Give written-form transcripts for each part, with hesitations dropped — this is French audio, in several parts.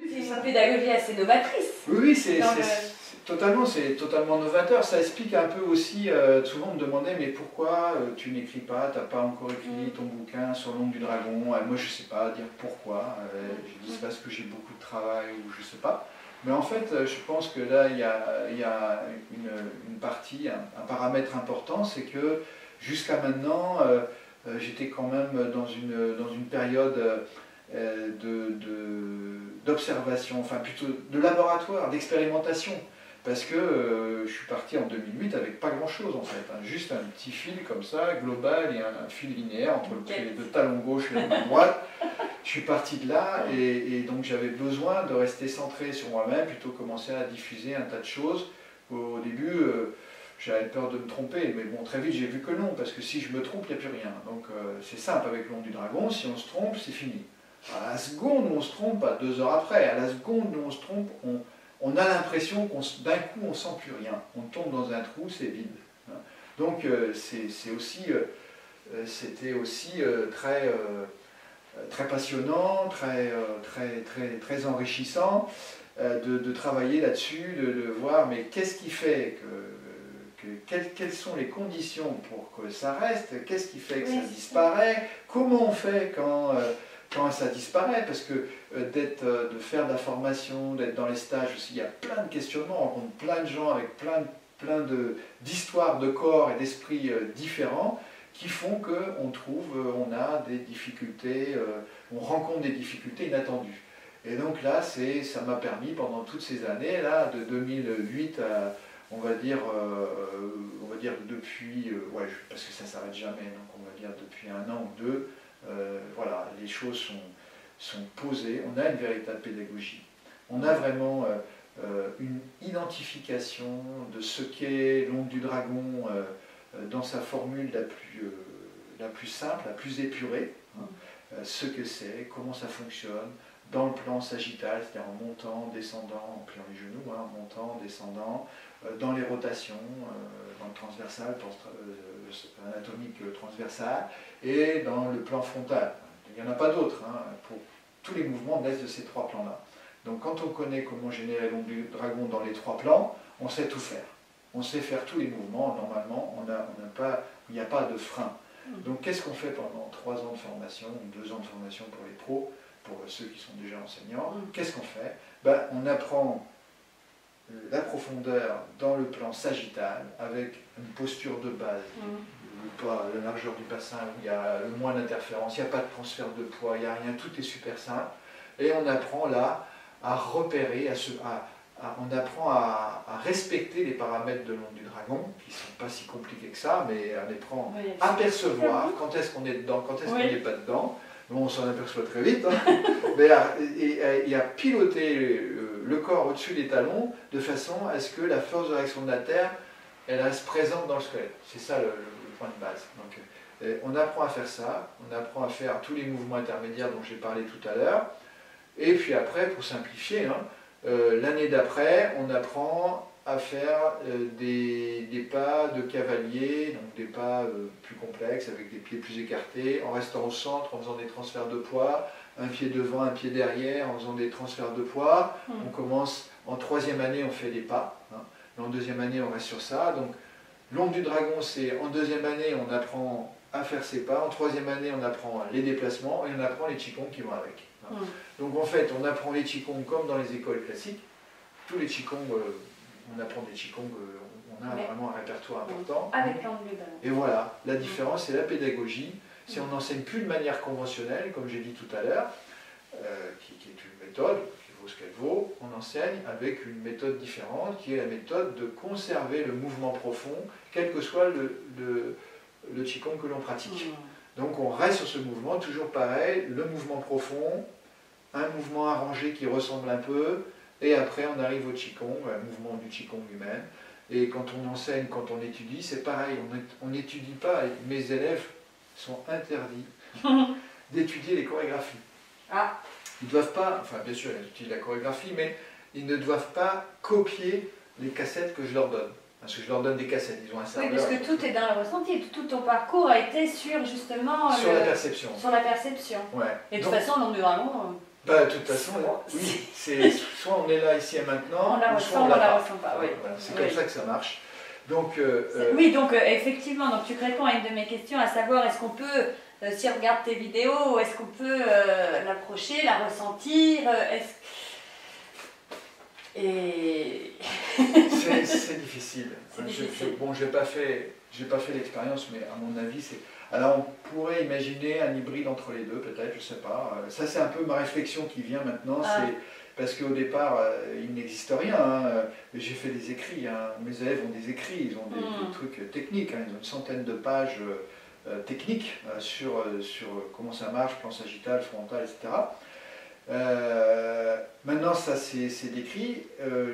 C'est une pédagogie assez novatrice. Oui, c'est totalement novateur. Ça explique un peu aussi, souvent on me demandait mais pourquoi tu n'écris pas, tu n'as pas encore écrit ton bouquin sur l'ombre du dragon. Moi je ne sais pas dire pourquoi, je dis c'est parce que j'ai beaucoup de travail ou je ne sais pas. Mais en fait je pense que là il y a une partie, un paramètre important, c'est que jusqu'à maintenant j'étais quand même dans une période d'observation, enfin plutôt de laboratoire, d'expérimentation. Parce que je suis parti en 2008 avec pas grand chose en fait, hein, juste un petit fil comme ça, global, et un fil linéaire entre le talon gauche et le talon droite. Je suis parti de là et donc j'avais besoin de rester centré sur moi-même, plutôt commencer à diffuser un tas de choses. Au début, j'avais peur de me tromper, mais bon, très vite j'ai vu que non, parce que si je me trompe, il n'y a plus rien. Donc c'est simple avec l'ombre du dragon, si on se trompe, c'est fini. À la seconde où on se trompe, pas 2 heures après, à la seconde où on se trompe, on a l'impression d'un coup on ne sent plus rien. On tombe dans un trou, c'est vide. Donc c'était aussi très passionnant, très enrichissant de travailler là-dessus, de voir mais qu'est-ce qui fait quelles sont les conditions pour que ça reste, qu'est-ce qui fait que ça disparaît, comment on fait quand ça disparaît, parce que de faire de la formation, d'être dans les stages aussi, il y a plein de questionnements, on rencontre plein de gens avec plein d'histoires de corps et d'esprits différents qui font on a des difficultés, on rencontre des difficultés inattendues. Et donc là, ça m'a permis pendant toutes ces années, là, de 2008 à, on va dire depuis, parce que ça ne s'arrête jamais, donc on va dire depuis 1 an ou 2, voilà, les choses sont posées, on a une véritable pédagogie. On a vraiment une identification de ce qu'est l'ombre du dragon dans sa formule la plus simple, la plus épurée, ce que c'est, comment ça fonctionne, dans le plan sagittal, c'est-à-dire en montant, descendant, en pliant les genoux, en montant, descendant, dans les rotations, dans le transversal, anatomique transversal, et dans le plan frontal. Il n'y en a pas d'autres. Pour tous les mouvements naissent de ces 3 plans-là. Donc quand on connaît comment générer l'ombre du dragon dans les 3 plans, on sait tout faire. On sait faire tous les mouvements, normalement, il n'y a pas de frein. Donc qu'est-ce qu'on fait pendant 3 ans de formation, ou 2 ans de formation pour les pros, pour ceux qui sont déjà enseignants? Qu'est-ce qu'on fait? On apprend la profondeur dans le plan sagittal avec une posture de base, la largeur du bassin où il y a le moins d'interférences, il n'y a pas de transfert de poids, il n'y a rien, tout est super simple. Et on apprend là à repérer, on apprend à respecter les paramètres de l'ombre du dragon, qui ne sont pas si compliqués que ça, mais on apprend à percevoir quand est-ce qu'on est dedans, quand est-ce qu'on n'est pas dedans. Bon, on s'en aperçoit très vite, mais et à piloter le corps au-dessus des talons de façon à ce que la force de réaction de la Terre, elle reste présente dans le squelette. C'est ça le point de base. Donc, on apprend à faire ça, on apprend à faire tous les mouvements intermédiaires dont j'ai parlé tout à l'heure, et puis après, pour simplifier, l'année d'après, on apprend à faire des pas de cavalier, donc des pas plus complexes, avec des pieds plus écartés, en restant au centre, en faisant des transferts de poids, un pied devant, un pied derrière, en faisant des transferts de poids. On commence, en 3e année, on fait des pas, en 2e année, on reste sur ça. Donc, l'ombre du dragon, c'est en 2e année, on apprend à faire ses pas, en 3e année, on apprend les déplacements, et on apprend les qigong qui vont avec. Donc en fait, on apprend les qigong comme dans les écoles classiques. Tous les qigong, on apprend des qigong, on a vraiment un répertoire important. Avec l'angle de ballon. Et voilà, la différence, c'est la pédagogie. Si on n'enseigne plus de manière conventionnelle, comme j'ai dit tout à l'heure, qui est une méthode qui vaut ce qu'elle vaut, on enseigne avec une méthode différente, qui est la méthode de conserver le mouvement profond, quel que soit le qigong que l'on pratique. Donc on reste sur ce mouvement, toujours pareil, le mouvement profond, un mouvement arrangé qui ressemble un peu, et après on arrive au qigong, un mouvement du qigong lui-même. Et quand on enseigne, quand on étudie, c'est pareil, on n'étudie pas, mes élèves sont interdits d'étudier les chorégraphies. Ils ne doivent pas, enfin bien sûr ils étudient la chorégraphie, mais ils ne doivent pas copier les cassettes que je leur donne. Parce que je leur donne des cassettes, ils ont un serveur. Oui, parce que tout est dans le ressenti, tout ton parcours a été sur justement... Sur la perception. Sur la perception. Ouais. Et de toute façon, l'ombre du dragon, Bah, de toute façon, oui, c'est soit on est là ici et maintenant, On la ou soit ressent, on l'a pas. ressent pas. Oui. Voilà, c'est comme Oui. ça que ça marche. Donc, Oui, donc effectivement, donc tu réponds à une de mes questions, à savoir est-ce qu'on peut, si on regarde tes vidéos, est-ce qu'on peut l'approcher, la ressentir, Et c'est difficile. C'est difficile. Bon, j'ai pas fait l'expérience, mais à mon avis, c'est. Alors, on pourrait imaginer un hybride entre les deux, peut-être, je sais pas. Ça, c'est un peu ma réflexion qui vient maintenant. C'est parce qu'au départ, il n'existe rien. Hein. J'ai fait des écrits. Hein. Mes élèves ont des écrits. Ils ont des trucs techniques. Hein. Ils ont une centaine de pages techniques sur comment ça marche, plan sagittal, frontal, etc. Maintenant, ça c'est décrit,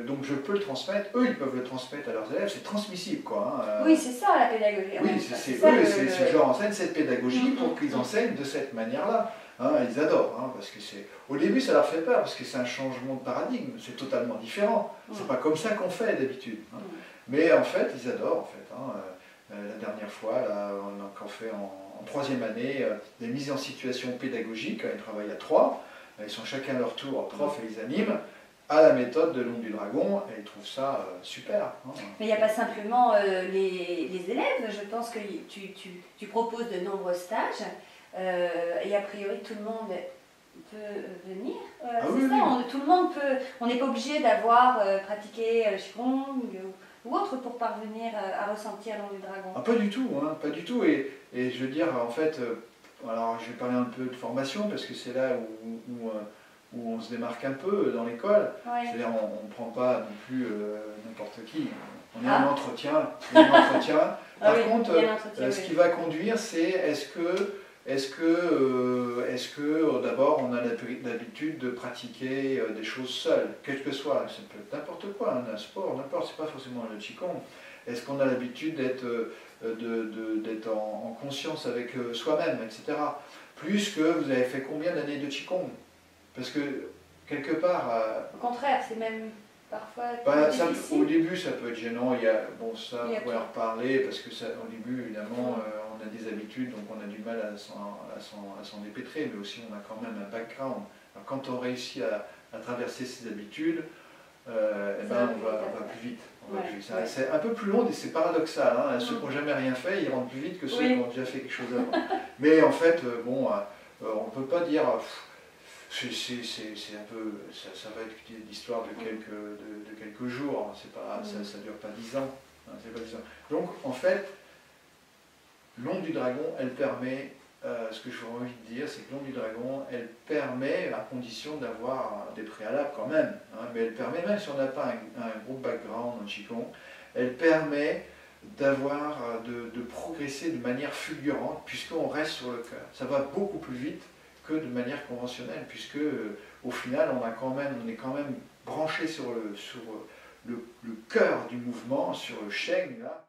donc je peux le transmettre, eux ils peuvent le transmettre à leurs élèves, c'est transmissible quoi. Hein. Oui, c'est ça la pédagogie. Oui, c'est eux, c'est ce genre enseigne cette pédagogie pour qu'ils enseignent de cette manière-là. Hein, ils adorent, hein, parce que c'est. Au début ça leur fait peur, parce que c'est un changement de paradigme, c'est totalement différent. C'est pas comme ça qu'on fait d'habitude. Hein. Mais en fait, ils adorent en fait. Hein. La dernière fois, là, on a encore fait en troisième année des mises en situation pédagogiques, ils travaillent à 3. Ils sont chacun à leur tour prof et ils animent à la méthode de l'onde du dragon et ils trouvent ça super. Hein. Mais il n'y a pas simplement les élèves, je pense que tu proposes de nombreux stages et a priori tout le monde peut venir. Oui, ça, oui. tout le monde peut, on n'est pas obligé d'avoir pratiqué Qigong ou autre pour parvenir à ressentir l'onde du dragon. Ah, pas du tout, hein, pas du tout. Et je veux dire, en fait, alors je vais parler un peu de formation parce que c'est là où on se démarque un peu dans l'école. Ouais. C'est-à-dire on ne prend pas non plus n'importe qui. On est un entretien. Par contre, ce qui va conduire, c'est est-ce que d'abord on a l'habitude de pratiquer des choses seules, quel que soit, ça peut être n'importe quoi, un sport, n'importe, c'est pas forcément le Qigong. Est-ce qu'on a l'habitude d'être en conscience avec soi-même, etc. Plus que vous avez fait combien d'années de Qigong? Parce que quelque part... Au contraire, c'est même parfois au début ça peut être gênant, on pourrait en reparler, parce que au début évidemment on a des habitudes, donc on a du mal à s'en dépêtrer, mais aussi on a quand même un background. Alors, quand on réussit à traverser ces habitudes, on va plus vite. C'est un peu plus long et c'est paradoxal. Hein. Ceux qui n'ont jamais rien fait, ils rentrent plus vite que ceux qui ont déjà fait quelque chose avant. Mais en fait, on ne peut pas dire... c'est un peu, ça va être l'histoire de quelques jours, ça ne dure pas 10 ans. Hein, c'est pas 10 ans. Donc en fait, l'onde du dragon, elle permet, ce que j'aurais envie de dire, c'est que l'onde du dragon, elle permet, à condition d'avoir des préalables quand même, hein, mais elle permet, même si on n'a pas un gros background en Qigong, elle permet d'avoir, de progresser de manière fulgurante, puisqu'on reste sur le cœur. Ça va beaucoup plus vite que de manière conventionnelle, puisque au final on est quand même branché sur le cœur du mouvement, sur le Sheng là.